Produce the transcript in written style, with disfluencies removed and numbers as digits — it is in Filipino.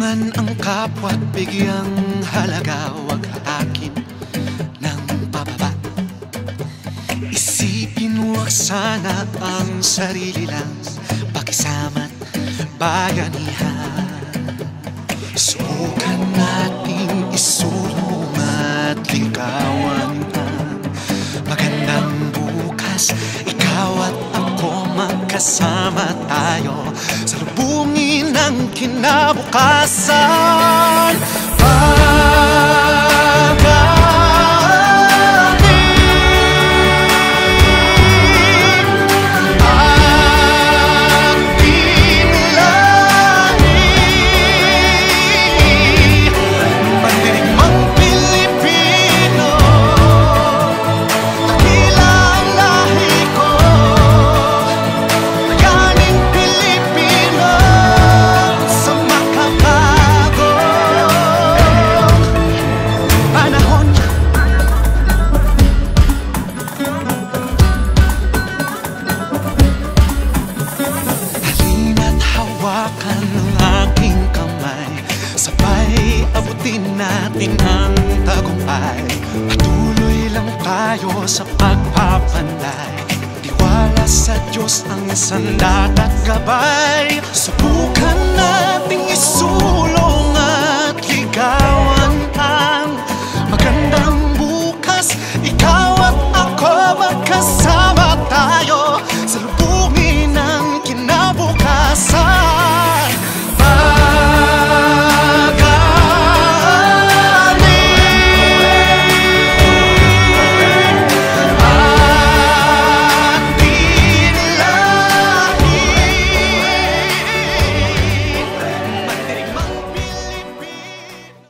Tulungan ang kapwa't bigyang halaga, huwag hatakin ng pababa. Isipin huwag sana ang sarili lang, pakisama't bayanihan. Subukan nating isulong at ligawan ang magandang bukas. Ikaw at ako magkasama tayo, salubungin ang kinabukasan. Hawakan ng aking kamay, sabay abutin natin ang tagumpay. Patuloy lang tayo sa pagpapanday, tiwala sa Diyos ang sandat at gabay. Subukan